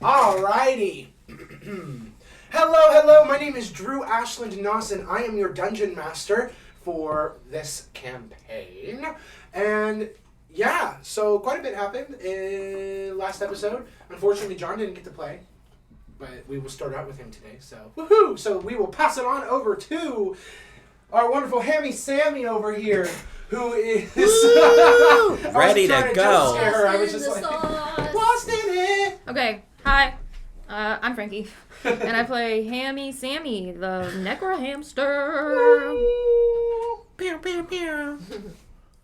Alrighty. Hello, my name is Drew Ashland Nosson. I am your dungeon master for this campaign. And yeah, so quite a bit happened in last episode. Unfortunately, John didn't get to play, but we will start out with him today, so woohoo! So we will pass it on over to our wonderful Hammy Sammy over here, who is ready to go. I was just like, lost in it. Okay, hi. I'm Frankie, and I play Hammy Sammy, the Necro Hamster. Pew, pew, pew.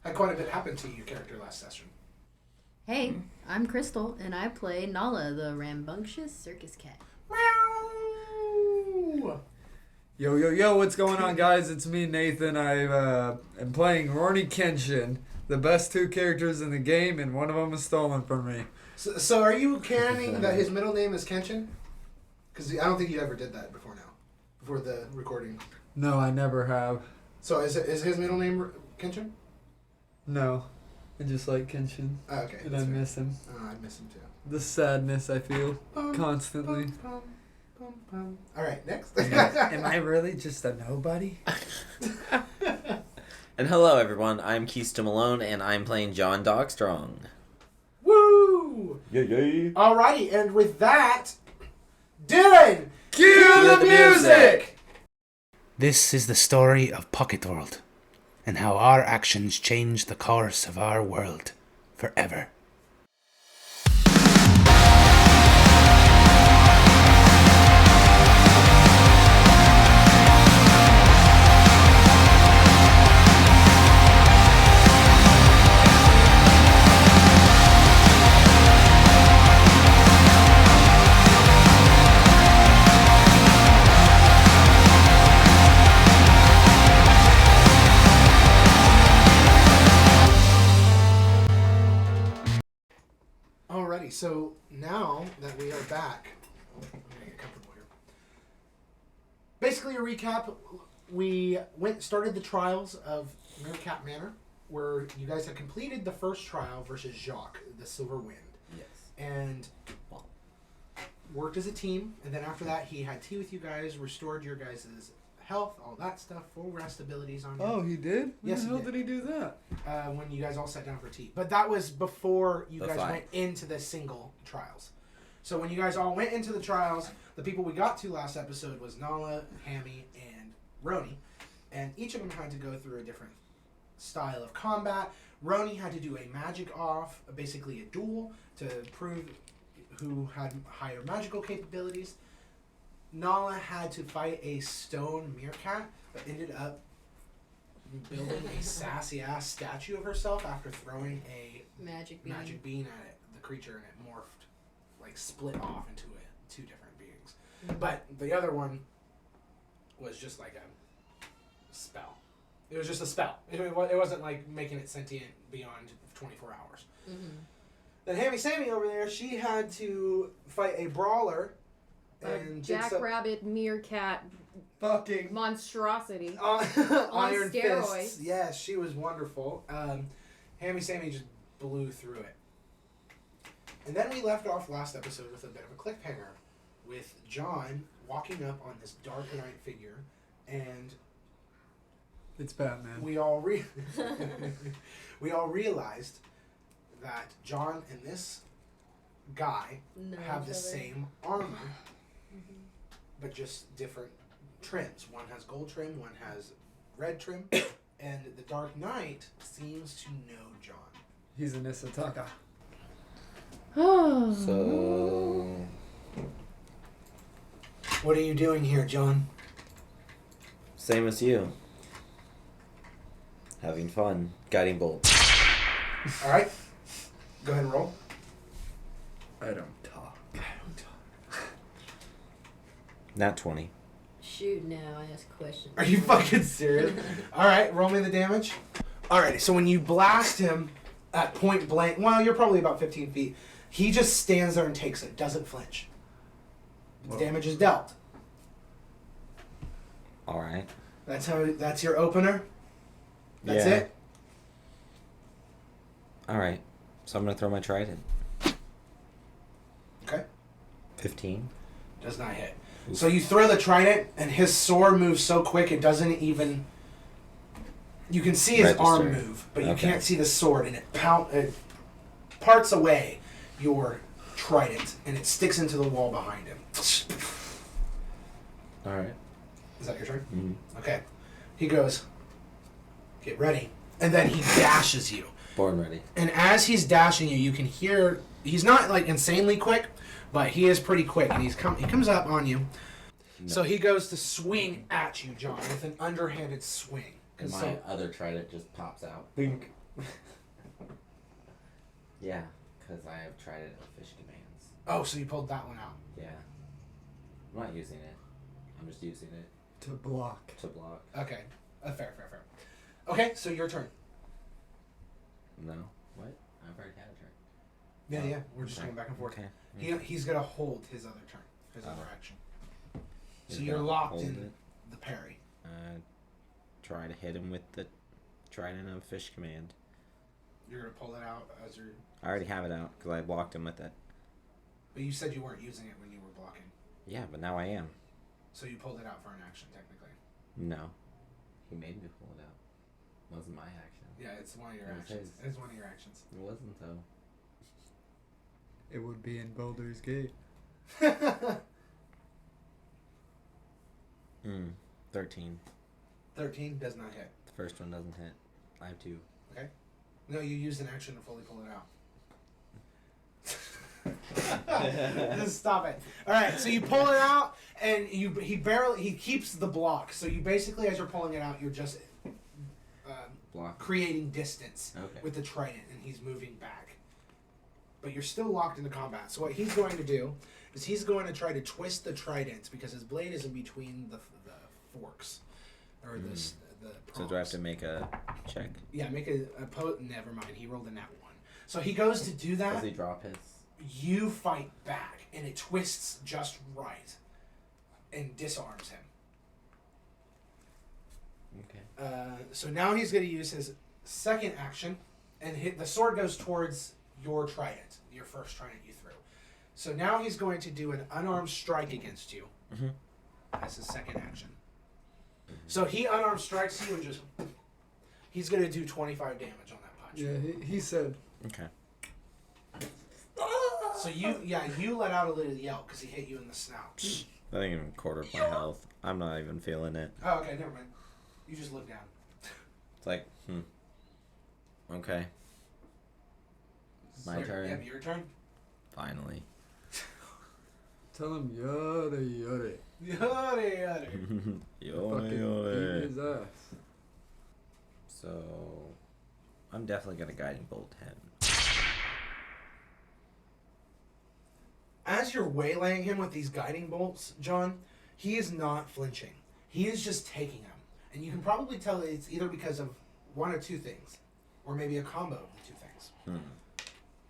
Had quite a bit happen to your character last session. Hey, I'm Crystal, and I play Nala, the rambunctious circus cat. Yo, what's going on, guys? It's me, Nathan. I am playing Ruroni Kinshin, the best two characters in the game, and one of them was stolen from me. So are you canning that his middle name is Kinshin? Because I don't think you ever did that before the recording. No, I never have. So is his middle name Kinshin? No, I just like Kinshin. Oh, okay. And I miss him. Oh, I miss him too. The sadness I feel constantly. All right, next. Am I really just a nobody? And hello, everyone. I'm Keysto Malone, and I'm playing John Dogstrong. Woo! Yay! Alrighty, and with that, Dylan, cue the music! This is the story of Pocketworld, and how our actions change the course of our world forever. So now that we are back, I'm gonna get comfortable here. Basically, a recap: we started the trials of Meerkat Manor, where you guys had completed the first trial versus Jacques, the Silver Wind. Yes. And worked as a team. And then after that, he had tea with you guys, restored your guys' health, all that stuff, full rest abilities on you. Oh, he did? Yes, When the hell did he do that? When you guys all sat down for tea. But that was before you guys fight. went into the single trials. So when you guys all went into the trials, the people we got to last episode was Nala, Hammy, and Ruroni. And each of them had to go through a different style of combat. Ruroni had to do a magic off, basically a duel, to prove who had higher magical capabilities. Nala had to fight a stone meerkat, but ended up building a sassy-ass statue of herself after throwing a magic bean at it, the creature, and it morphed, like split off into two different beings. Mm-hmm. But the other one was just like a spell. It was just a spell. It wasn't like making it sentient beyond 24 hours. Mm-hmm. Then Hammy Sammy over there, she had to fight a brawler. And Jackrabbit meerkat fucking monstrosity on steroids. Fists. Yes, she was wonderful. Hammy Sammy just blew through it. And then we left off last episode with a bit of a cliffhanger, with John walking up on this dark night figure, and It's Batman. we all realized that John and this guy have the same armor. Mm-hmm. But just different trims. One has gold trim, one has red trim, and the Dark Knight seems to know John. He's an Isataka. So, What are you doing here, John? same as you. Having fun. Guiding bolt. Alright. Go ahead and roll. I don't talk. Nat 20. Shoot, no, I ask questions. Are you fucking serious? Alright, roll me the damage. Alrighty, so when you blast him at point blank, well, you're probably about 15 feet. He just stands there and takes it, doesn't flinch. The damage is dealt. Alright. That's your opener? That's Yeah. it? Alright. So I'm going to throw my trident. Okay. 15. Does not hit. So you throw the trident, and his sword moves so quick it doesn't even... You can see his arm move, but you can't see the sword, and it parts away your trident, and it sticks into the wall behind him. Alright. Is that your turn? Mm-hmm. Okay. He goes, get ready. And then he dashes you. Born ready. And as he's dashing you, you can hear... He's not, like, insanely quick, but he is pretty quick, and he comes up on you. No. So he goes to swing at you, John, with an underhanded swing. And my other trident just pops out. Bink. Yeah, because I have trident of fish commands. Oh, so you pulled that one out. Yeah. I'm not using it. I'm just using it. To block. To block. Okay. Fair. Okay, so your turn. No. What? I've already had a turn. Yeah. We're just going back and forth. Okay. He's going to hold his other turn. His other action. So He's you're locked in it. the parry. Try to hit him with the trident of fish command. You're going to pull it out as you're... I already have it out because I blocked him with it. But you said you weren't using it when you were blocking. Yeah, but now I am. So you pulled it out for an action, technically. No. He made me pull it out. It wasn't my action. Yeah, it's one of your It was actions. his. It's one of your actions. It wasn't, though. It would be in Baldur's Gate. 13. 13 does not hit. The first one doesn't hit. I have 2. Okay. No, you used an action to fully pull it out. Just stop it. All right, so you pull it out, and he keeps the block. So you basically, as you're pulling it out, you're just creating distance with the trident, and he's moving back. But you're still locked into combat. So what he's going to do is he's going to try to twist the trident because his blade is in between the forks, or the prongs. So do I have to make a check? Yeah, make a never mind. He rolled a nat 1. So he goes to do that. Does he drop his? You fight back, and it twists just right and disarms him. Okay. So now he's going to use his second action, and the sword goes towards your trident, your first trident you threw. So now he's going to do an unarmed strike against you as his second action. So he unarmed strikes you and just... He's going to do 25 damage on that punch. Yeah, he said... Okay. So you let out a little yell because he hit you in the snout. I think even quartered my health. I'm not even feeling it. Oh, okay, never mind. You just look down. It's like, Okay. My turn. Yep, your turn. Finally. Tell him yada yada. Yada yada. Fucking beat his ass. So, I'm definitely gonna guiding bolt him. As you're waylaying him with these guiding bolts, John, he is not flinching. He is just taking them. And you can probably tell that it's either because of one or two things, or maybe a combo of the two things.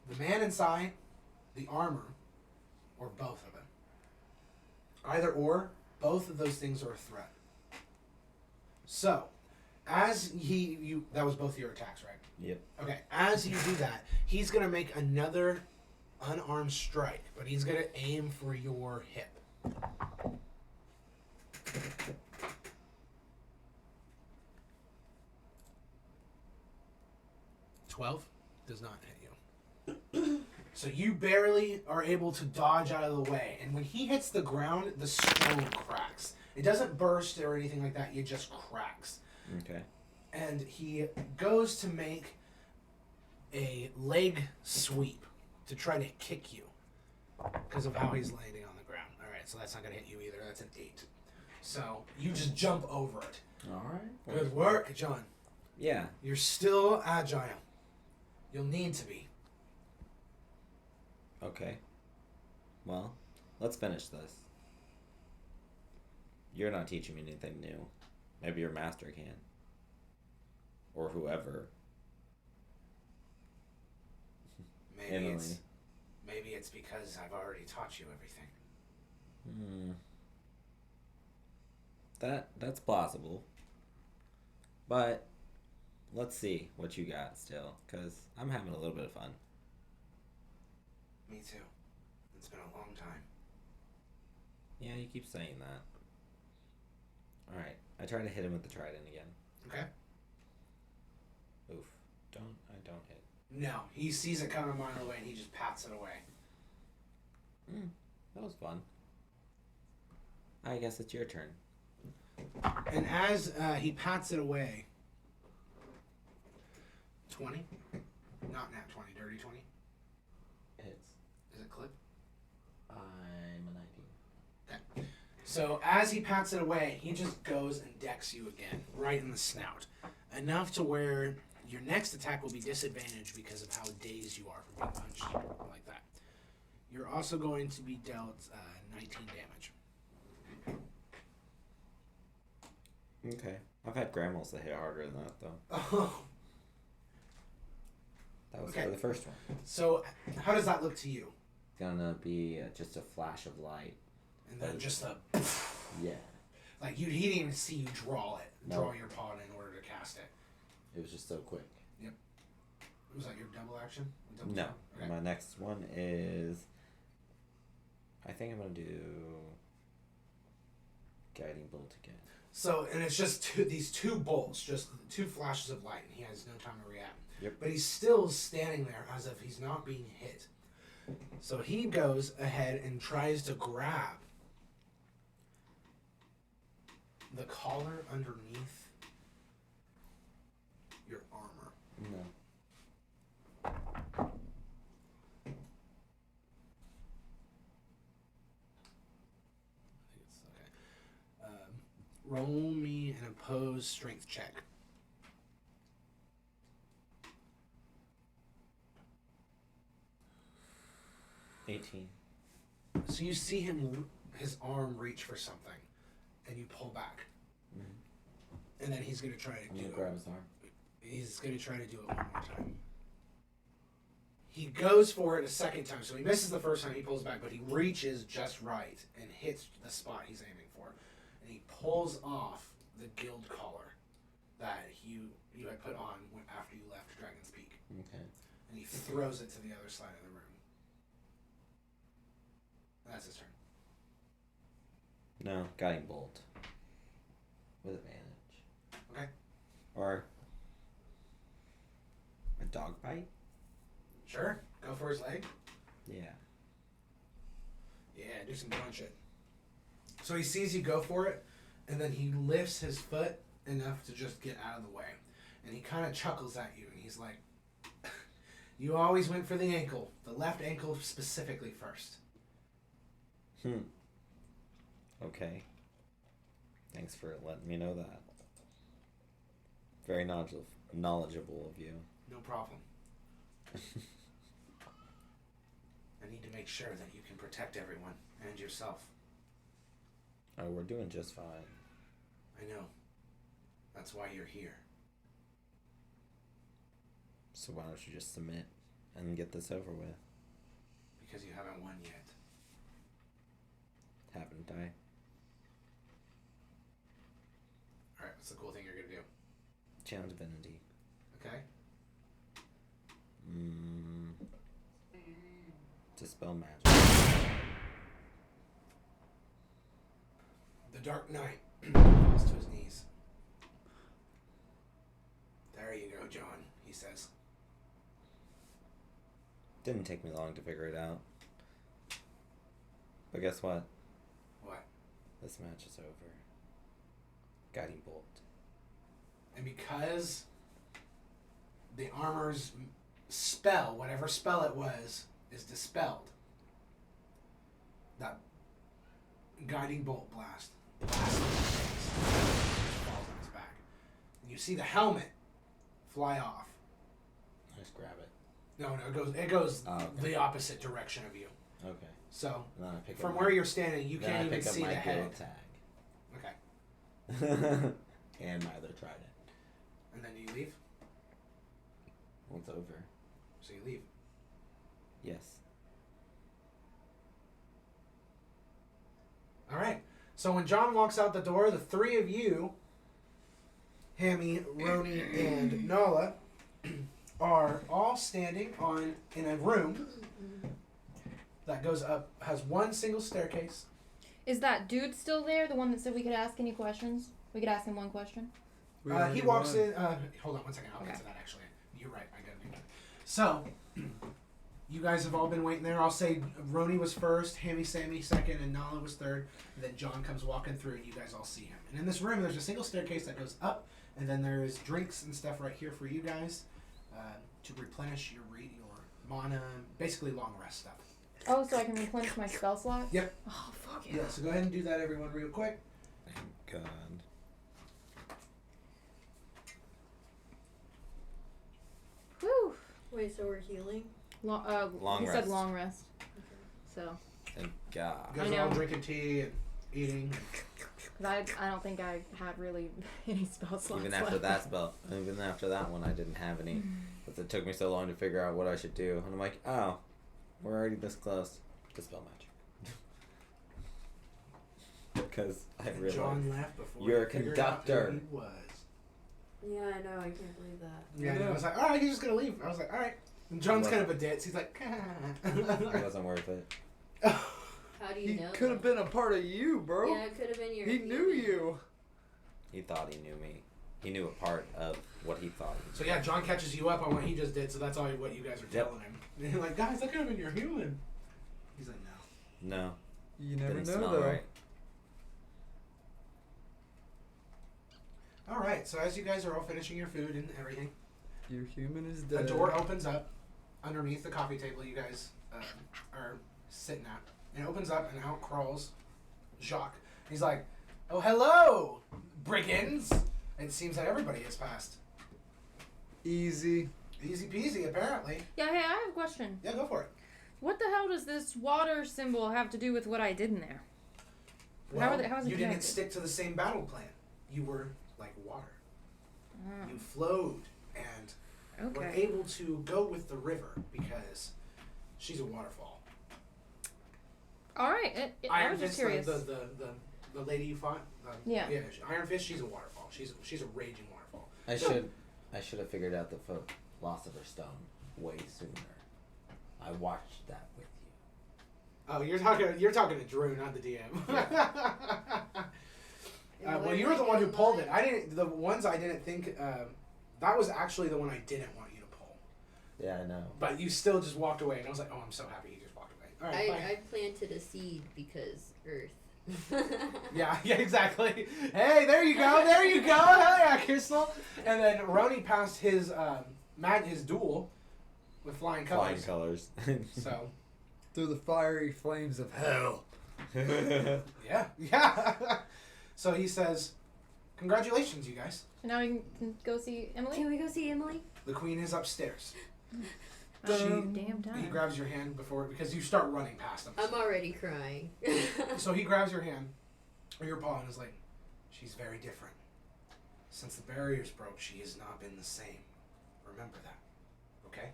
The man inside, the armor, or both of them. Either or, both of those things are a threat. So, as that was both your attacks, right? Yep. Okay, as you do that, he's going to make another unarmed strike, but he's going to aim for your hip. $12 does not hit you. So you barely are able to dodge out of the way, and when he hits the ground, the stone cracks. It doesn't burst or anything like that, it just cracks. Okay. And he goes to make a leg sweep to try to kick you because of how he's landing on the ground. All right, so that's not going to hit you either. That's an 8. So you just jump over it. All right. Good work, John. Yeah. You're still agile. You'll need to be. Okay. Well, let's finish this. You're not teaching me anything new. Maybe your master can. Or whoever. Maybe it's because I've already taught you everything. That's plausible. But let's see what you got still, because I'm having a little bit of fun. Me too. It's been a long time. Yeah, you keep saying that. Alright, I try to hit him with the trident again. Okay. Oof. I don't hit. No, he sees it coming a mile away and he just pats it away. That was fun. I guess it's your turn. And as he pats it away, 20? Not nat 20, dirty 20. Hits. Is it clip? I'm a 19. Okay. So as he pats it away, he just goes and decks you again, right in the snout. Enough to where your next attack will be disadvantaged because of how dazed you are from being punched like that. You're also going to be dealt 19 damage. Okay. I've had grandmas that hit harder than that, though. Oh. That was Okay. for the first one. So how does that look to you? Gonna be just a flash of light. And then just a... Yeah. Like, he didn't even see you draw it. No. Draw your pawn in order to cast it. It was just so quick. Was that your double action? Double No. turn? Okay. My next one is... I think I'm gonna do... Guiding Bolt again. So, and it's just these two bolts, just two flashes of light, and he has no time to react. Yep. But he's still standing there as if he's not being hit. So he goes ahead and tries to grab the collar underneath your armor. No. I think it's okay. Roll me an opposed strength check. $18. So you see him, his arm reach for something, and you pull back. And then he's going to try to I'm do gonna it. grab his arm. He's going to try to do it one more time. He goes for it a second time, so he misses the first time, he pulls back, but he reaches just right and hits the spot he's aiming for. And he pulls off the guild collar that you had put on after you left Dragon's Peak. Okay. And he throws it to the other side of the room. That's his turn. No, Guiding Bolt. With advantage. Okay. Or... a dog bite? Sure. Go for his leg. Yeah. Yeah, do some gun shit. So he sees you go for it, and then he lifts his foot enough to just get out of the way. And he kind of chuckles at you, and he's like, you always went for the ankle. The left ankle specifically first. Okay. Thanks for letting me know that. Very knowledgeable of you. No problem. I need to make sure that you can protect everyone and yourself. Oh, we're doing just fine. I know. That's why you're here. So why don't you just submit and get this over with? Because you haven't won yet. Haven't I? Alright, what's the cool thing you're going to do? Channel Divinity. Okay? Dispel magic. The Dark Knight falls to his knees. There you go, John, he says. Didn't take me long to figure it out. But guess what? What? This match is over. Guiding Bolt. And because the armor's spell, whatever spell it was, is dispelled, that guiding bolt blasts in his face, falls on his back. And you see the helmet fly off. I just grab it. No, it goes Oh, okay. the opposite direction of you. Okay. So, And then I pick from up where my, you're standing, you then can't I even pick up see my the head. guild Okay. tag. And my other trident. And then you leave? Well, it's over. So you leave. Yes. Alright. So when John walks out the door, the three of you, Hammy, Ruroni, and Nala, are all standing in a room that goes up, has one single staircase, Is that dude still there? The one that said we could ask any questions? We could ask him one question. He walks in. Hold on one second. I'll get to that actually. You're right. I gotta do that. So, you guys have all been waiting there. I'll say Ruroni was first, Hammy, Sammy second, and Nala was third. And then John comes walking through, and you guys all see him. And in this room, there's a single staircase that goes up, and then there's drinks and stuff right here for you guys to replenish your mana, basically long rest stuff. Oh, so I can replenish my spell slot? Yep. Oh, fuck yeah. Yeah. So go ahead and do that, everyone, real quick. Thank God. Whew. Wait, so we're healing? Long he rest. said long rest. So. Thank God. You guys I are all know. drinking tea and eating. Because I don't think I had really any spell slots Even after left. that spell, even after that one, I didn't have any. But it took me so long to figure out what I should do. And I'm like, oh, we're already this close to spell magic. Because I And realized John left before you're a he figured out who conductor. he was. Yeah, I know. I can't believe that. Yeah, and I was like, all right, he's just gonna leave. I was like, all right. And John's kind of a ditz. He's like, it wasn't worth it. How do you He know? could have been a part of you, bro. Yeah, it could have been your. He knew you. He thought he knew me. He knew a part of what he thought. So yeah, John catches you up on what he just did. So that's all what you guys are Yep. telling him. And you're like, guys, that could have been your human. He's like, no. No, You never didn't know, smell though. right. All right. So as you guys are all finishing your food and everything, Your human is a dead. door opens up underneath the coffee table you guys are sitting at. And it opens up and out crawls Jacques. He's like, oh, hello, brigands. It seems that everybody has passed. Easy. Easy peasy, apparently. Yeah, hey, I have a question. Yeah, go for it. What the hell does this water symbol have to do with what I did in there? How is it you didn't connected? stick to the same battle plan. You were like water. Oh, You flowed and were okay. able to go with the river because she's a waterfall. All right. I Iron was just Fist, curious. the lady you fought. Yeah. Yeah. Iron Fist. She's a waterfall. She's a raging waterfall. I should have figured out the loss of her stone way sooner. I watched that with you. Oh, you're talking to Drew, not the DM. Well, you were the one who pulled it. I didn't. The ones I didn't think. That was actually the one I didn't want you to pull. Yeah, I know. But you still just walked away, and I was like, oh, I'm so happy you just walked away. All right, bye. I planted a seed because Earth. Yeah, exactly. Hey, there you go. Hell yeah, Crystal. And then Ruroni passed his his duel with flying colors. Flying colors. So Through the fiery flames of hell. yeah. So he says, "Congratulations, you guys. So now we can go see Emily? Can we go see Emily? The queen is upstairs." Oh, She- damn He time. grabs your hand because you start running past him. I'm already crying. So he grabs your hand or your paw and is like, "She's very different. Since the barriers broke, she has not been the same. Remember that, okay?"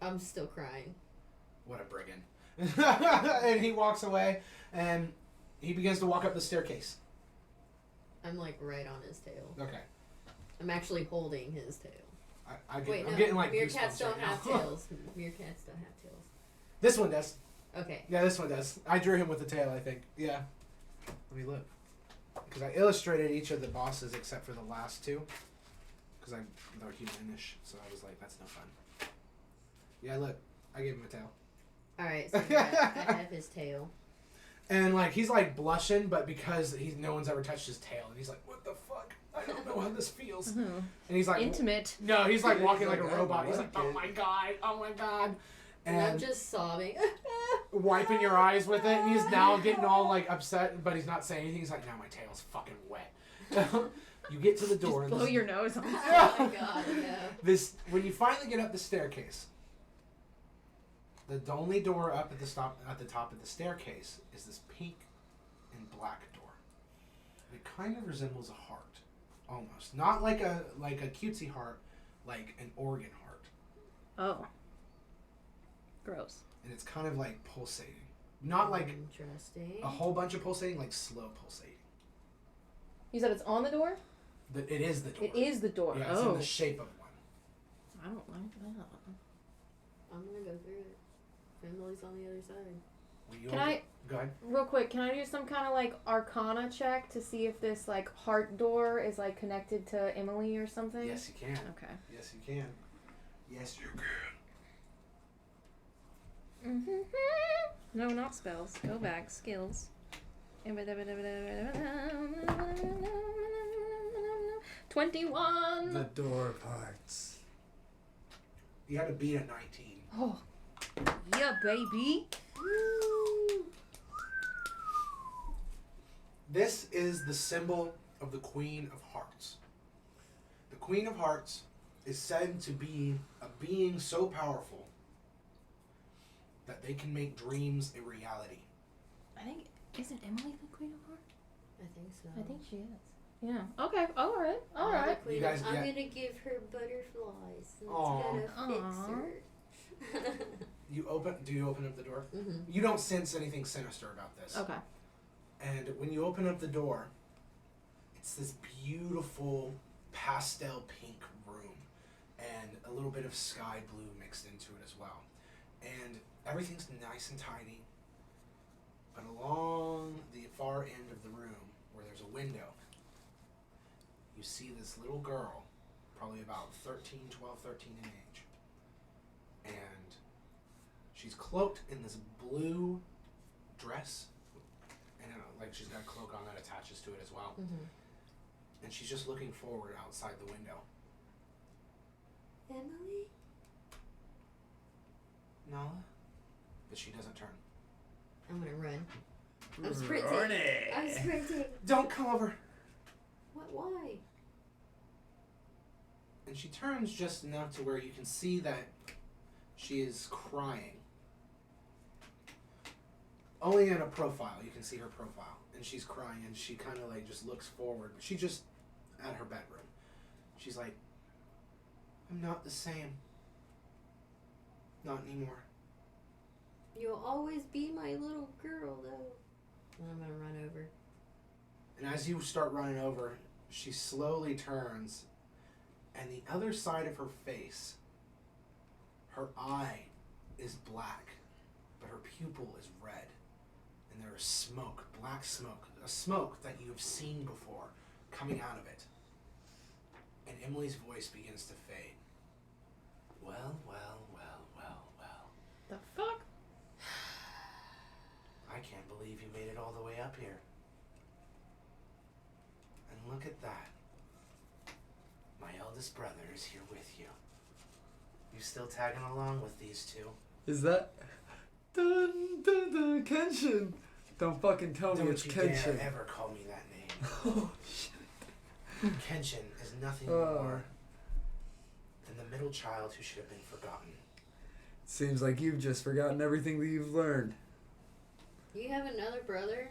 I'm still crying. What a brigand. And he walks away, and he begins to walk up the staircase. I'm like right on his tail. Okay. I'm actually holding his tail. I'm Wait, no. getting like Meerkats goosebumps don't right have now. tails. Meerkats don't have tails. This one does. Okay. Yeah, this one does. I drew him with the tail, I think. Yeah. Let me look. Because I illustrated each of the bosses except for the last two. Because they're humanish. So I was like, that's no fun. Yeah, look. I gave him a tail. Alright, so yeah, I have his tail. And like he's like blushing, but because no one's ever touched his tail, and he's like, "What the fuck? I don't know how this feels." Mhm. And he's like, Intimate. No, he's like walking like a He's like, robot. I He's like, like "Oh it." my god, oh my god," And I'm and just sobbing. wiping your eyes with it. And he's now getting all like upset, but he's not saying anything. He's like, "Now my tail's fucking wet." You get to the door. Just and blow this- your nose on. Oh my god, yeah. This when you finally get up the staircase. The only door up at the top of the staircase is this pink and black door. It kind of resembles a heart, almost not like a cutesy heart, like an organ heart, Oh. Gross. and it's kind of like pulsating, not like Interesting. a whole bunch of pulsating, like slow pulsating. You said it's on the door? But it is the door. It is the door. Yeah, it's oh. in the shape of one. I don't like that. I'm gonna go through it. Emily's on the other side. Will you Can I Go ahead. Real quick, can I do some kind of like Arcana check to see if this like heart door is like connected to Emily or something? Yes, you can. Okay. Yes, you can. Yes, you can. No, not spells. Go back. Skills. 21. The door of hearts. You had to beat a 19. Oh, yeah, baby. Woo! This is the symbol of the Queen of Hearts. The Queen of Hearts is said to be a being so powerful that they can make dreams a reality. I think, isn't Emily the Queen of Hearts? I think so. I think she is. Yeah. Okay. All right. All The right. queen You guys I'm get- gonna give her butterflies. And Aw. it's gonna Aw. fix her. Do you open up the door? Mm-hmm. You don't sense anything sinister about this. Okay. And when you open up the door, it's this beautiful pastel pink room and a little bit of sky blue mixed into it as well. And everything's nice and tidy. But along the far end of the room, where there's a window, you see this little girl, probably about 12, 13 in age. And she's cloaked in this blue dress. And like she's got a cloak on that attaches to it as well. Mm-hmm. And she's just looking forward outside the window. Emily? Nala? But she doesn't turn. I'm gonna run. I'm sprinting. Ruroni. I'm sprinting. Don't come over! What? Why? And she turns just enough to where you can see that she is crying. Only in a profile, you can see her profile. And she's crying and she kind of like just looks forward. But she just at her bedroom. She's like, I'm not the same. Not anymore. You'll always be my little girl, though. And I'm gonna run over. And as you start running over, she slowly turns, and the other side of her face, her eye is black, but her pupil is red. And there is smoke, black smoke, a smoke that you have seen before coming out of it. And Emily's voice begins to fade. Well, well, well, well, well. The fuck? I can't believe you made it all the way up here. And look at that. My eldest brother is here with you. You still tagging along with these two? Is that... Dun, dun, dun, Kinshin. Don't fucking tell me it's Don't you dare Kinshin. ever call me that name. Oh, shit. Kenshin is nothing more than the middle child who should have been forgotten. Seems like you've just forgotten everything that you've learned. You have another brother?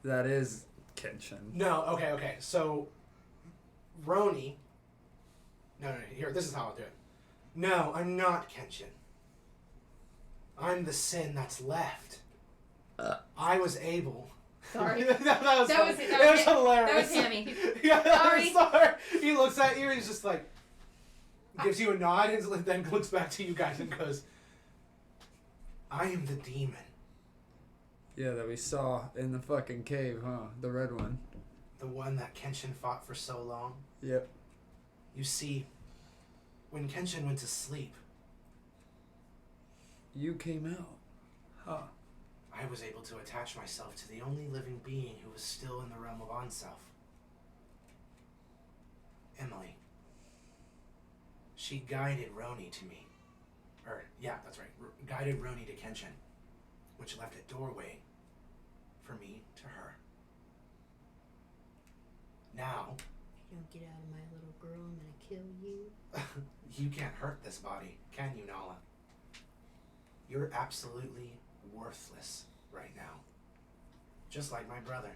That is Kinshin. No, okay. So, Roni... No, here, this is how I'll do it. No, I'm not Kenshin. I'm the sin that's left. I was able... Sorry. that was That funny. was- It that was was- hilarious. that was Hammy. Yeah, Sorry. sorry. He looks at you and he's just like... Gives you a nod and then looks back to you guys and goes... I am the demon. Yeah, that we saw in the fucking cave, huh? The red one. The one that Kenshin fought for so long. Yep. You see, when Kenshin went to sleep, You came out. Huh. I was able to attach myself to the only living being who was still in the realm of Onself. Emily. She guided Roni to me. Yeah, that's right. Guided Roni to Kenshin, which left a doorway for me to her. Now, If you don't get out of my little girl, I'm gonna kill you. you can't hurt this body, can you, Nala? You're absolutely worthless right now. Just like my brother.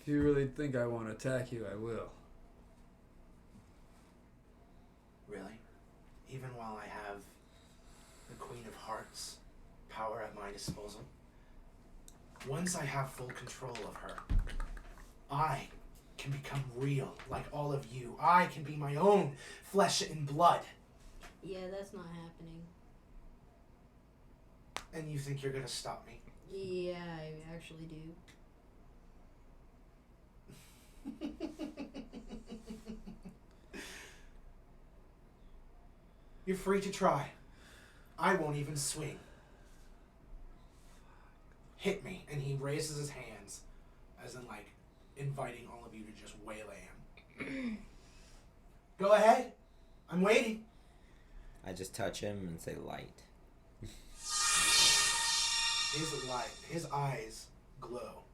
If you really think I won't attack you, I will. Really? Even while I have the Queen of Hearts power at my disposal? Once I have full control of her, I can become real like all of you. I can be my own flesh and blood. Yeah, that's not happening. And you think you're gonna stop me? Yeah, I actually do. You're free to try. I won't even swing. Hit me. And he raises his hands, as in, like, inviting all of you to just waylay him. Go ahead. I'm waiting. I just touch him and say light. His eyes glow.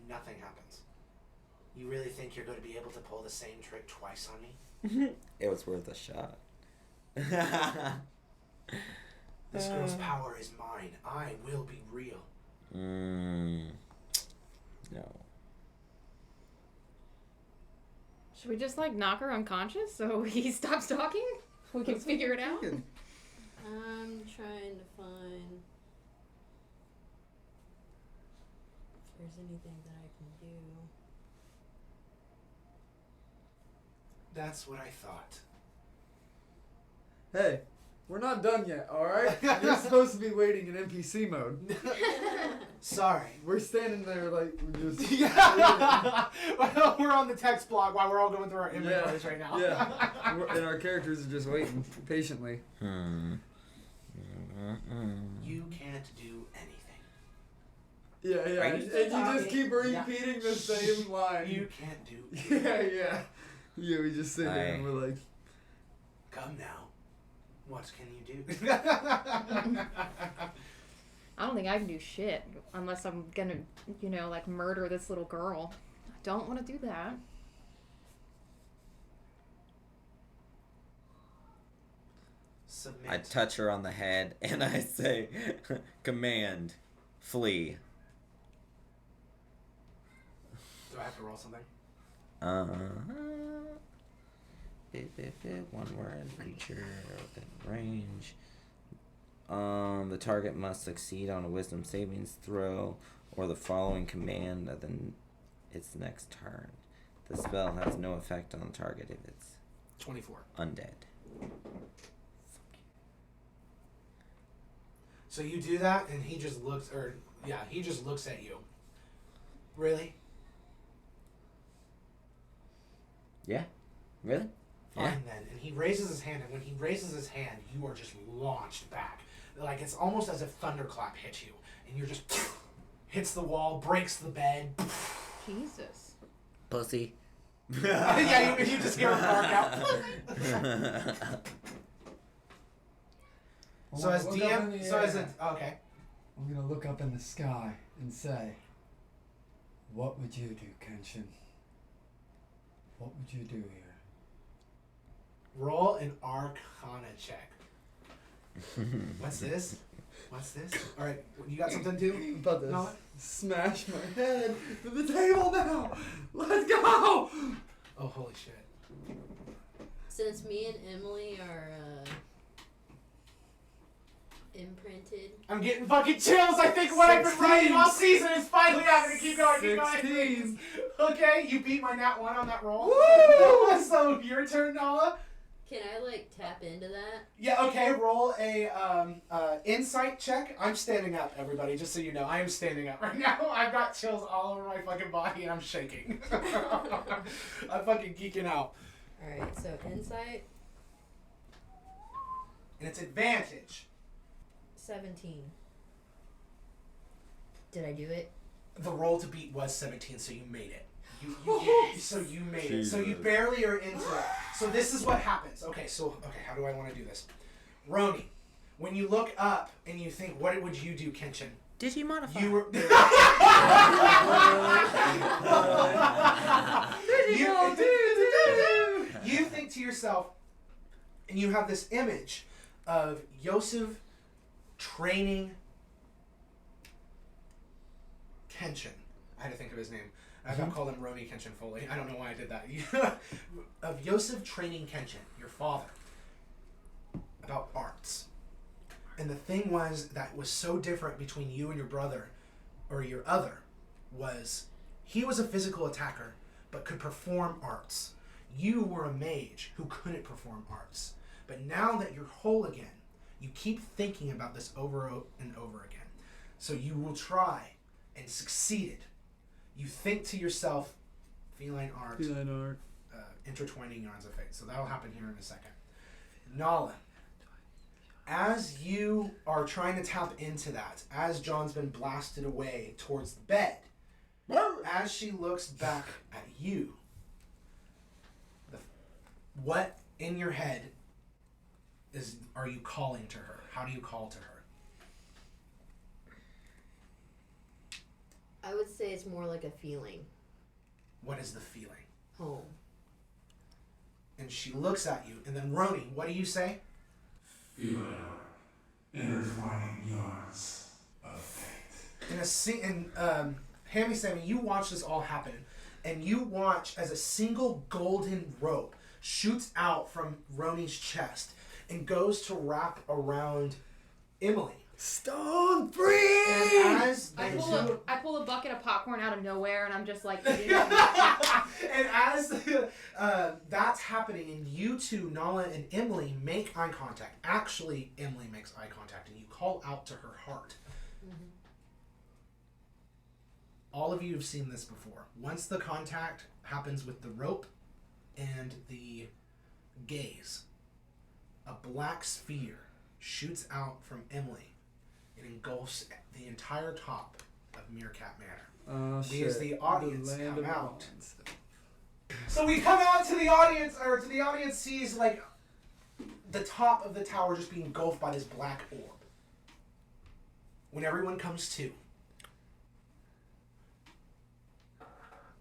Nothing happens. You really think you're going to be able to pull the same trick twice on me? It was worth a shot. This girl's power is mine. I will be real. No. Should we just like knock her unconscious so he stops talking? We can figure it out. I'm trying to find if there's anything that I can do. That's what I thought. Hey, we're not done yet, alright? You're supposed to be waiting in NPC mode. Sorry. We're standing there like we're just... Well, we're on the text block while we're all going through our inventories right now. Yeah. And our characters are just waiting patiently. You can't do anything. Yeah. Are And you you just keep Yeah. repeating the same line. You can't do Yeah. Yeah, we just sit there and we're like... Come now. What can you do? I don't think I can do shit unless I'm gonna, like murder this little girl. I don't want to do that. Submit. I touch her on the head and I say, command, flee. Do I have to roll something? One word, creature within range. The target must succeed on a wisdom savings throw or the following command within its next turn. The spell has no effect on the target if it's 24. undead. So you do that, and he just looks, he just looks at you. Really? Yeah? Really? Fine Yeah. then. And he raises his hand, and when he raises his hand, you are just launched back. Like, it's almost as if thunderclap hit you. And you're just hits the wall, breaks the bed. Jesus. Pussy. Yeah, you just hear him bark out. So as DM, okay. I'm gonna look up in the sky and say, what would you do, Kinshin? What would you do here? Roll an Arcana check. What's this? All right, you got something too? I'm about to No? smash my head to the table now. Let's go. Oh, holy shit! Since me and Emily are imprinted. I'm getting fucking chills. I think what I've been 16. writing all season is finally happening. Keep going. 16. Okay, you beat my nat 1 on that roll. Woo! So your turn, Nala. Can I tap into that? Yeah. Okay. Roll a insight check. I'm standing up, everybody. Just so you know, I am standing up right now. I've got chills all over my fucking body, and I'm shaking. I'm fucking geeking out. All right. So insight And it's advantage. 17. Did I do it? The roll to beat was 17, so you made it. So you made it. So you Jesus. barely are into it. So this is what happens. Okay, how do I want to do this? Roni, when you look up and you think, what would you do, Kinshin? Did you modify? You were. You think to yourself, and you have this image of Yosef training Kinshin. I had to think of his name. I've got called him Roni Kinshin Foley. I don't know why I did that. Of Yosef training Kinshin, your father, about arts. And the thing that was so different between you and your brother, or your other, was he was a physical attacker, but could perform arts. You were a mage who couldn't perform arts. But now that you're whole again, You keep thinking about this over and over again. So you will try and succeeded. You think to yourself, feline art, intertwining yarns of fate. So that'll happen here in a second. Nala, as you are trying to tap into that, as John's been blasted away towards the bed, as she looks back at you, what in your head are you calling to her? How do you call to her? I would say it's more like a feeling. What is the feeling? Home. And she looks at you, and then Roni, what do you say? Feel our intertwining yarns of fate. And Hammy Sammy, you watch this all happen, and you watch as a single golden rope shoots out from Roni's chest and goes to wrap around Emily. Stone free! And as I pull a bucket of popcorn out of nowhere, and I'm just like, and as that's happening, and you two, Nala and Emily, make eye contact. Actually, Emily makes eye contact, and you call out to her heart. Mm-hmm. All of you have seen this before. Once the contact happens with the rope and the gaze, a black sphere shoots out from Emily. It engulfs the entire top of Meerkat Manor. We as the audience come out. So we come out to the audience, or to the audience sees like the top of the tower just being engulfed by this black orb. When everyone comes to,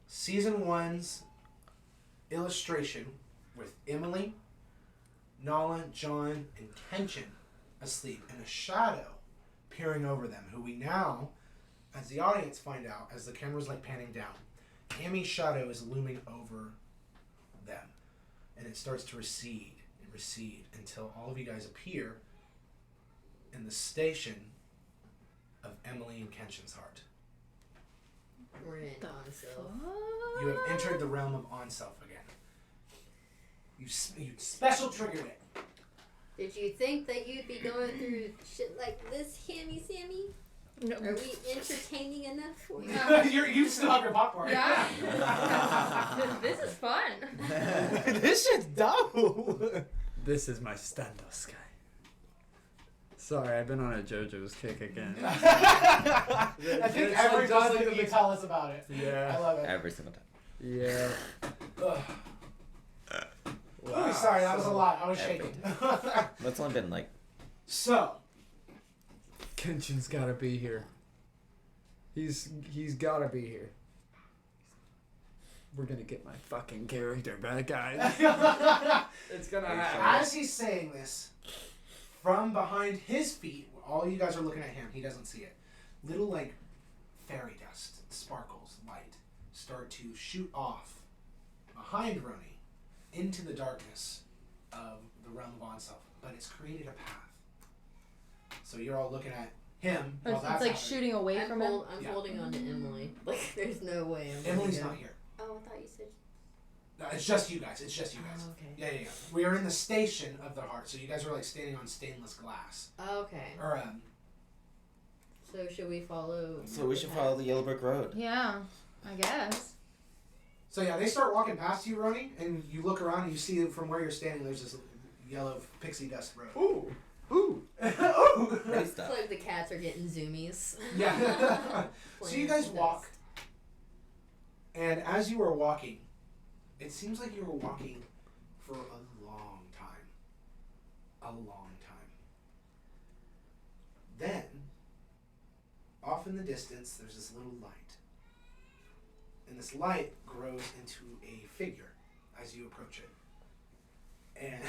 Season 1's illustration with Emily, Nala, John, and Kinshin asleep, and a shadow peering over them, who we now, as the audience find out, as the camera's like panning down, Hammy's shadow is looming over them, and it starts to recede and recede until all of you guys appear in the station of Emily and Kenshin's heart. We're in Onself. You have entered the realm of Onself again. You special triggered it. Did you think that you'd be going through shit like this, Hammy Sammy? No. Are we entertaining enough for you? You still have your popcorn. Yeah. This is fun. This shit's dope. This is my stand-up guy. Sorry, I've been on a JoJo's kick again. I think every time you tell us about it. Yeah. I love it. Every single time. Yeah. Wow. Ooh, sorry, that was a lot. I was shaking. That's only been like. So. Kenshin's gotta be here. He's gotta be here. We're gonna get my fucking character back, guys. It's gonna happen. As he's saying this, from behind his feet, all you guys are looking at him, he doesn't see it. Little like fairy dust, sparkles, light, start to shoot off behind Ruroni into the darkness of the realm of Onself, but it's created a path. So you're all looking at him. It's like happening. shooting away from him. I'm holding on to Emily. Like, there's no way. Emily's not here. Oh, I thought you said. No, it's just you guys. It's just you guys. Oh, okay. Yeah. We are in the station of the heart, so you guys are like standing on stainless glass. Oh, okay. Or So should we follow? So we should follow the Yellow Brick Road. Yeah, I guess. So yeah, they start walking past you, Ruroni, and you look around and you see from where you're standing, there's this yellow pixie dust road. Ooh. Ooh. Great It's stuff. like the cats are getting zoomies. Yeah. So Playing you guys with walk, dust. and as you are walking, it seems like you were walking for a long time. A long time. Then, off in the distance, there's this little light. And this light grows into a figure as you approach it. And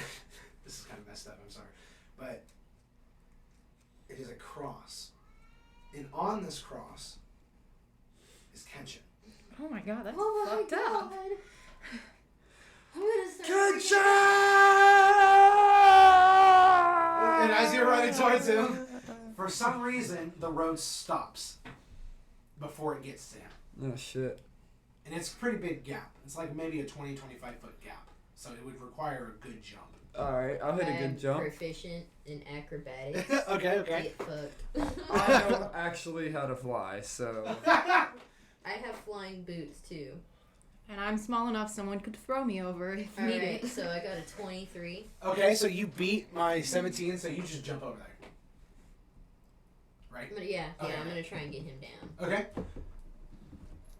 this is kind of messed up, I'm sorry. But it is a cross. And on this cross is Kinshin. Oh my god, that's Oh my fucked up. god. I'm gonna start. And as you're running towards him, for some reason, the road stops before it gets to him. Oh shit. And it's a pretty big gap. It's like maybe a 20, 25 foot gap. So it would require a good jump. Alright, I'll hit a good jump. Proficient in acrobatics. Okay. Get fucked. I know actually how to fly, so... I have flying boots too. And I'm small enough someone could throw me over if All needed. right, so I got a 23. Okay, so you beat my 17, so you just jump over there. Right? But yeah, Okay. I'm gonna try and get him down. Okay.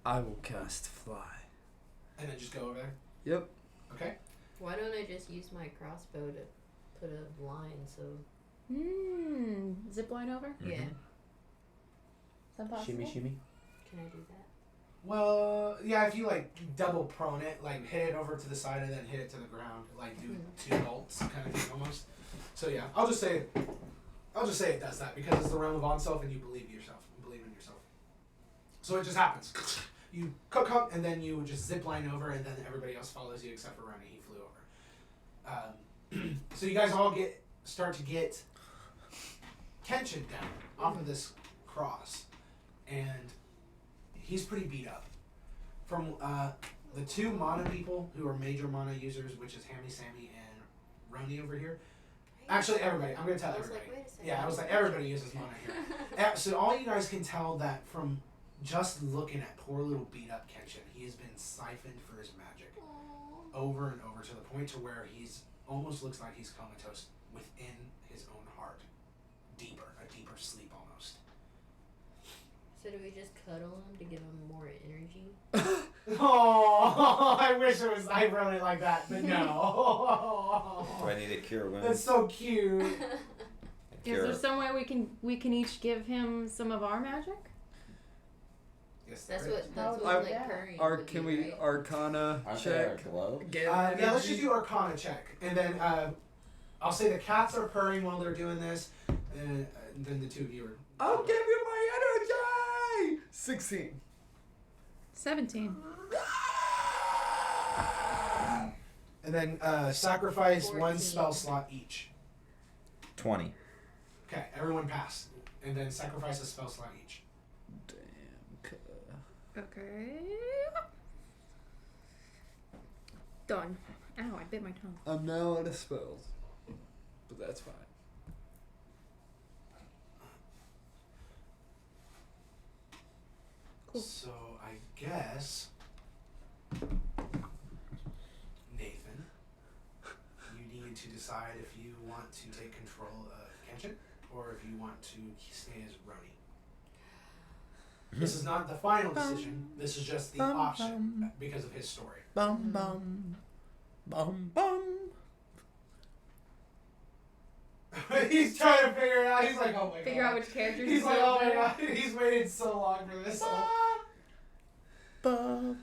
I will cast fly. And then just go over there. Yep. Okay. Why don't I just use my crossbow to put a line so... Zip line over? Yeah. Is that possible? Shimmy. Can I do that? Well, yeah, if you like double prone it, like hit it over to the side and then hit it to the ground, like do two bolts kind of thing almost. So yeah, I'll just say it does that because it's the realm of on-self and you believe in yourself. So it just happens. You cook up and then you just zip line over and then everybody else follows you except for Ronnie. He flew over. So you guys all start to get Kinshin down off of this cross, and he's pretty beat up. From the two mana people who are major mana users, which is Hammy, Sammy, and Ruroni over here. Actually, everybody. I'm going to tell everybody. Like, wait a second. Yeah, I was like, everybody uses mana here. So all you guys can tell that from just looking at poor little beat up Kinshin, he has been siphoned for his magic over and over to the point to where he's almost looks like he's comatose within his own heart. A deeper sleep almost. So do we just cuddle him to give him more energy? Oh, I wish I wrote it like that, but no. Do I need a cure wounds? That's so cute. Is there some way we can each give him some of our magic? Yes, That's there is. what I- like purring. would Can be, we right? Arcana Aren't they our check? gloves? Get Yeah, let's energy? just do Arcana check, and then I'll say the cats are purring while they're doing this, and then the two of you are. I'll give you my energy! 16. 17. And then sacrifice 1 14. spell slot each. 20. Okay, everyone pass, and then sacrifice a spell slot each. Damn. Okay. Done. Ow, I bit my tongue. I'm now out of spells. But that's fine. Cool. So I guess, Nathan, you need to decide if you want to take control of Kinshin or if you want to stay as Ruroni. This is not the final decision. This is just the option because of his story. Bum bum. Bum bum. He's trying to figure it out. He's like, oh my god. Figure out which characters He's to like, put oh up my there. god. He's waited so long for this. Bum.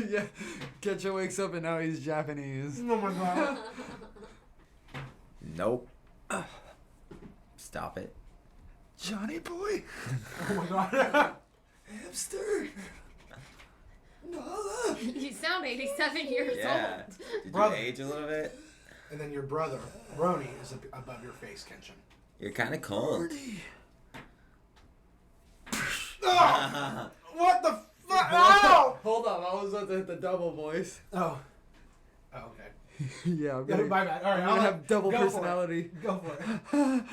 Yeah. Ketcha wakes up and now he's Japanese. Oh my god. Nope. Stop it. Johnny boy. Oh my god. Hamster. Nala. You sound 87 years Yeah. old. Did Brother. you age a little bit? And then your brother, Ruroni, is above your face, Kinshin. You're kind of cold. Oh! What the fuck? Ow! Hold on, I was about to hit the double voice. Oh. Oh, okay. Yeah, I'm Yeah, gonna, my bad. All right, I'm gonna have double go for it. personality. Go for it.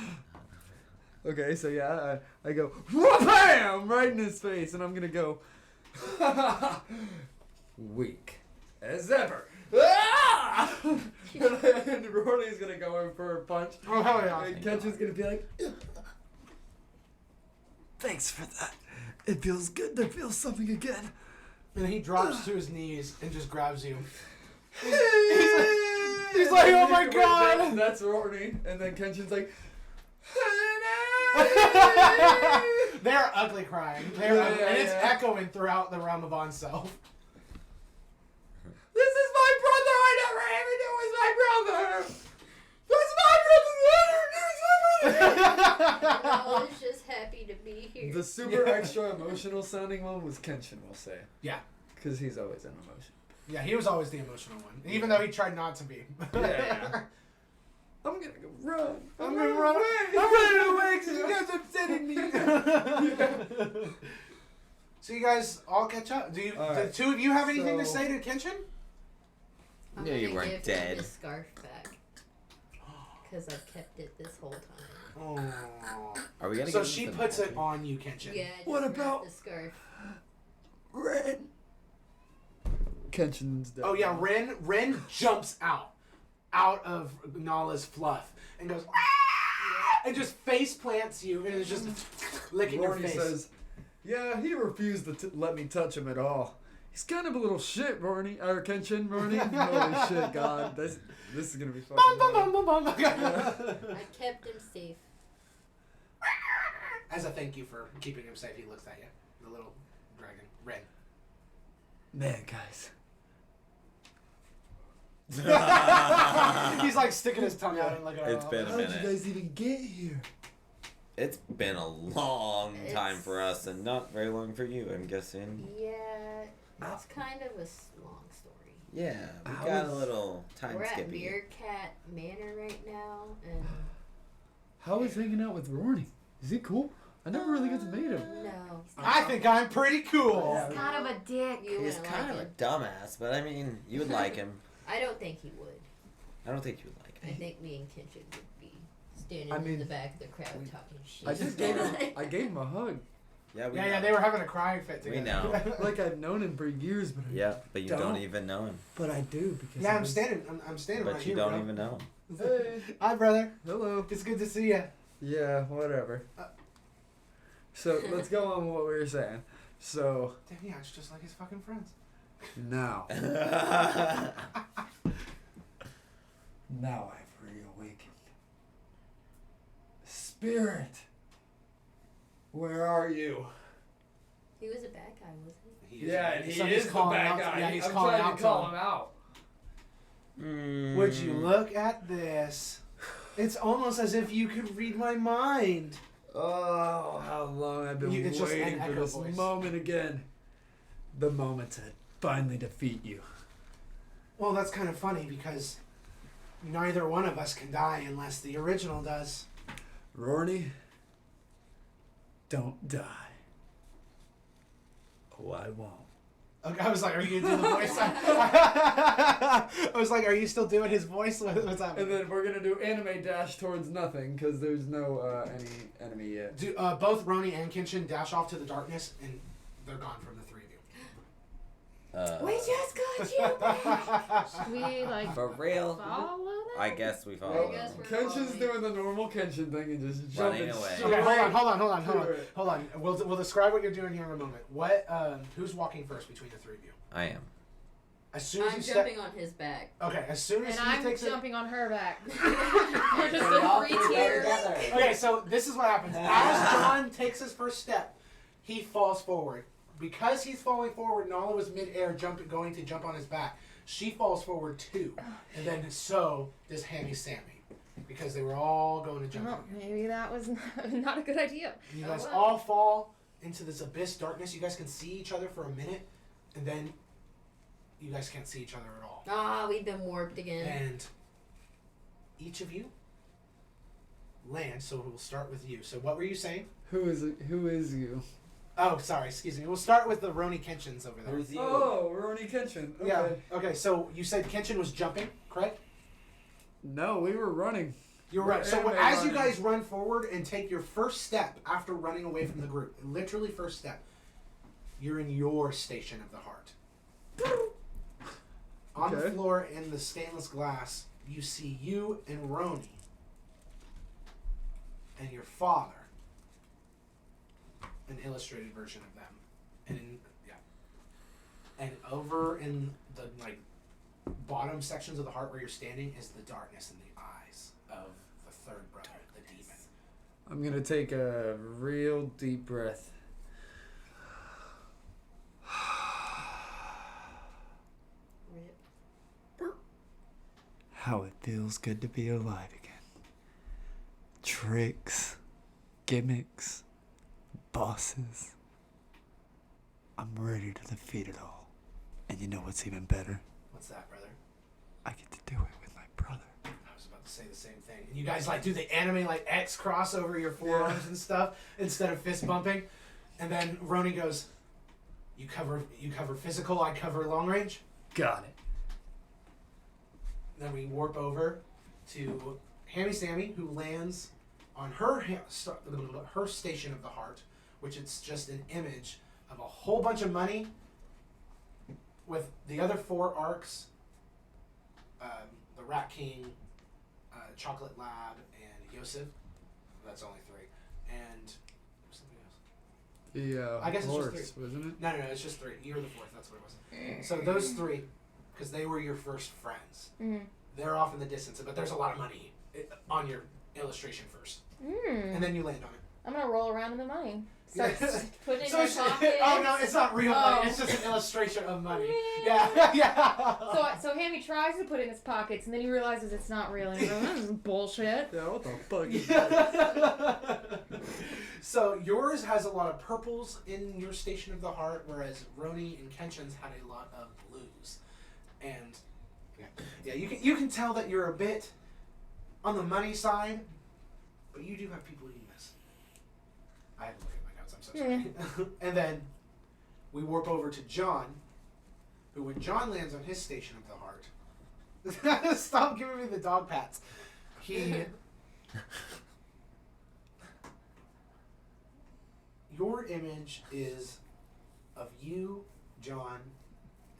Okay, so yeah, I go wha-bam right in his face, and I'm gonna go weak as ever. Ah! And Ruroni's gonna go in for a punch. Oh, hell yeah. And Ketcha's gonna be like, thanks for that. It feels good to feel something again. And he drops to his knees and just grabs you. He's like, oh my god! That's Ruroni. And then Kenshin's like, They're ugly crying. They're Yeah, ugly. yeah, And it's yeah. echoing throughout the realm of on-self. this is my brother! I never ever knew was my brother! That's my brother! I was just happy to be here. The super extra emotional sounding one was Kenshin, we'll say. Yeah. Because he's always an emotion. Yeah, he was always the emotional one. Even though he tried not to be. Yeah. I'm gonna go run. I'm gonna run away. I'm running away because you guys are upsetting me. So you guys all catch up. Do All the right. two of you have anything to So- say to Kenshin? I'm Yeah, you gonna weren't give dead. him the scarf back. Because I've kept it this whole time. Oh. Are we gonna So give she him puts some it on you, Kenshin. Yeah, I just What wrapped about- the scarf? Ren. Kenshin's dead. Oh yeah, Ren jumps out of Nala's fluff and goes and just face plants you and is just licking your Ruroni face. says, "Yeah, he refused to let me touch him at all. He's kind of a little shit, Ruroni. Or Kenshin, Ruroni. Holy shit, God, this is gonna be fucking. Bum, bum, bum, bum, bum. I kept him safe. As a thank you for keeping him safe, he looks at you. The little dragon, Ren. Man, guys, He's like sticking his tongue out and looking at It's been a how did minute. you guys even get here? It's been a long time It's- for us and not very long for you, I'm guessing. Yeah, it's kind of a long story. Yeah, we How got is- a little time We're at skippy. Meerkat Manor right now, and How is hanging out with Ruroni? Is he cool? I never really get to meet him. no, I think I'm pretty cool. Yeah. Kind of a dick. you He's wouldn't kind like of a him. dumbass, but I mean, you would like him. I don't think he would. I don't think you would like I him. think me and Kinshin would be standing I mean, in the back of the crowd talking shit. I just gave him. I gave him a hug. Yeah, we Yeah, know. yeah, they were having a crying fit We together. know. Like I've known him for years, but Yeah, but you don't Don't. even know him. but I do because. Yeah, I I'm was- standing. I'm standing But right you here, don't bro. even know him. Hey. Hi, brother. Hello. It's good to see you. Yeah, whatever. So let's go on with what we were saying. So Damn, yeah, it's just like his fucking friends. now, now I've reawakened. Spirit, where are you? He was a bad guy, wasn't he? So he's calling out- Yeah, he's calling out to him. out. Would you look at this? It's almost as if you could read my mind. Oh, how long I've been It's just waiting an for echo this voice. moment again. The moment to finally defeat you. Well, that's kind of funny because neither one of us can die unless the original does. Ruroni, don't die. Oh, I won't. Okay, I was like, are you gonna do the voice? I was like, are you still doing his voice? What's happening? And then we're gonna do anime dash towards nothing because there's no any enemy yet. Do, both Roni and Kinshin dash off to the darkness, and they're gone from the three of you. We just got you back. Should we like For real? follow them? I guess we follow Well, I guess him. we're Kenshin's following. doing the normal Kenshin thing and just Running jumping away. straight Okay, hold on. to it. Hold on. We'll describe what you're doing here in a moment. What? Who's walking first between the three of you? I am. As soon as I'm you jumping on his back. Okay, as soon as And he I'm takes it. jumping on her back. We're just the three tiers. Okay, so this is what happens. As John takes his first step, he falls forward. Because he's falling forward, Nala was mid-air going to jump on his back. She falls forward too. And then so does Hammy Sammy. Because they were all going to jump Well, on you. maybe that was not a good idea. You Oh, guys well. all fall into this abyss darkness. You guys can see each other for a minute. And then you guys can't see each other at all. Ah, we've been warped again. And each of you land. So we'll start with you. So what were you saying? Who is you? Oh, sorry, excuse me. We'll start with the Roni Kenshins over there. Who's you? Oh, Ruroni Kenshin. Okay. Yeah. Okay, so you said Kenshin was jumping, correct? No, we were running. You're right. So Anime as you running. guys run forward and take your first step after running away from the group, literally first step, you're in your station of the heart. On the Okay. floor in the stainless glass, you see you and Roni and your father. An illustrated version of them. And over in the bottom sections of the heart where you're standing is the darkness in the eyes of the third brother, the demon. I'm gonna take a real deep breath. Rip. How it feels good to be alive again. Tricks, gimmicks, bosses. I'm ready to defeat it all. And you know what's even better? What's that, brother? I get to do it with my brother. I was about to say the same thing. And you guys like do the anime like X cross over your forearms and stuff instead of fist bumping. And then Ruroni goes, you cover physical, I cover long range. Got it. Then we warp over to Hammy Sammy, who lands on her station of the heart, which it's just an image of a whole bunch of money with the other 4 arcs, the Rat King, Chocolate Lab, and Yosef. That's only 3. And something else. The I guess it's horse, just 3. wasn't it? No, it's just 3. You're the 4th. That's what it was. So those 3, because they were your first friends. Mm. They're off in the distance, but there's a lot of money on your illustration first, and then you land on it. I'm gonna roll around in the money. Start putting it So in my it's, pocket. oh no, it's not real money. It's just an illustration of money. Yeah. So Hammy tries to put it in his pockets, and then he realizes it's not real. And he goes, "This is bullshit." Yeah, what the fuck is that? So yours has a lot of purples in your Station of the Heart, whereas Ruroni and Kenshin's had a lot of blues. And yeah, you can tell that you're a bit on the money side, but you do have people you miss. I had to look at my notes. I'm so sorry. And then we warp over to John, who when John lands on his Station of the Heart, stop giving me the dog pats. Your image is of you, John,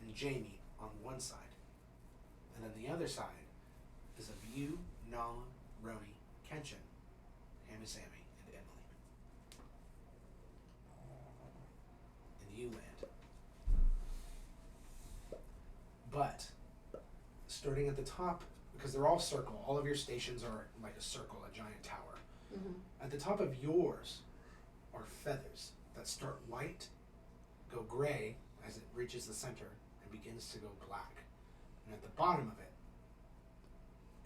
and Jamie on one side. And then the other side is of you, Nala, Ruroni, Kinshin, Hammy Sammy, and Emily. And you land. But, starting at the top, because they're all circle, all of your stations are like a circle, a giant tower. Mm-hmm. At the top of yours are feathers that start white, go gray as it reaches the center, and begins to go black. And at the bottom of it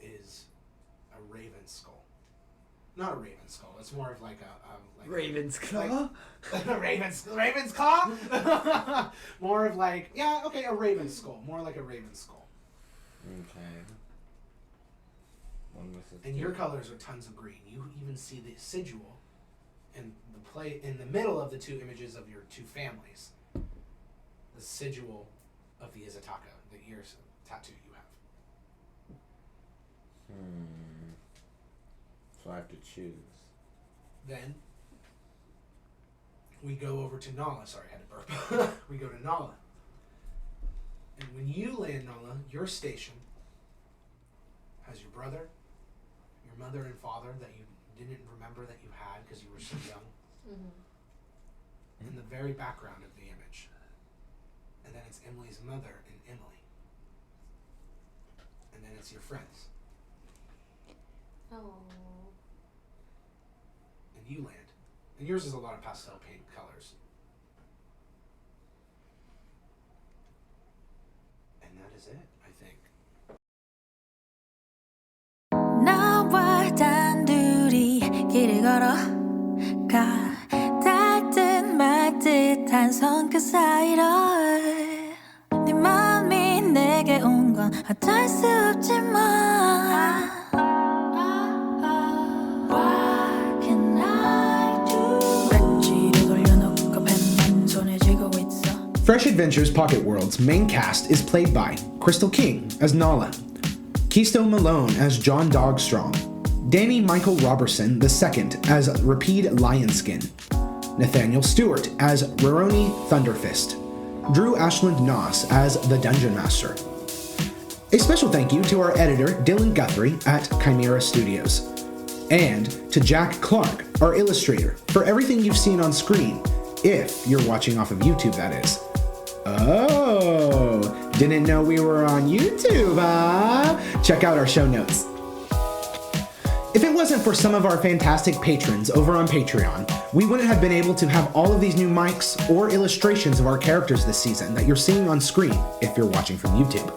is a raven skull. Not a raven skull. It's more of like a Raven's claw? Like, raven's claw? More of like, yeah, okay, a raven skull. More like a raven skull. Okay. And your colors are tons of green. You even see the sigil in the middle of the 2 images of your 2 families. The sigil of the Izataka, the ears tattoo you have. So I have to choose. Then we go over to Nala. Sorry, I had to burp. We go to Nala. And when you land, Nala, your station has your brother, your mother and father that you didn't remember that you had because you were so young. In the very background of the image. And then it's Emily's mother and Emily. And then it's your friends. Oh. And you land. And yours is a lot of pastel paint colors. And that is it, I think. 나와 단둘이 길을 걸어가 닿듯 말듯한 손끝 사이로 네 맘이 내게 온 건 어쩔 수 없지만 What can I do 배지를 돌려놓고 펜만 손에 쥐고 있어 Fresh Adventures Pocketworld's main cast is played by Crystal King as Nala, Keysto Malone as John Dogstrong, Danny Michael Robertson II as Rapide Lionskin, Nathaniel Stewart as Ruroni Thunderfist, Drew Ashland Noss as the Dungeon Master. A special thank you to our editor Dylan Guthrie at Chimera Studios, and to Jack Clark, our illustrator, for everything you've seen on screen, if you're watching off of YouTube, that is. Oh, didn't know we were on YouTube, huh? Check out our show notes. If it wasn't for some of our fantastic patrons over on Patreon, we wouldn't have been able to have all of these new mics or illustrations of our characters this season that you're seeing on screen if you're watching from YouTube.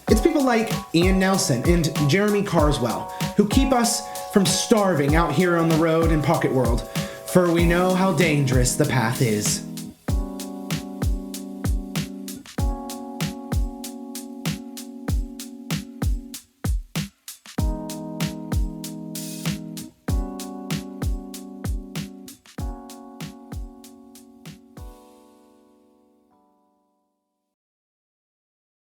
It's people like Ian Nelson and Jeremy Carswell who keep us from starving out here on the road in Pocketworld, for we know how dangerous the path is.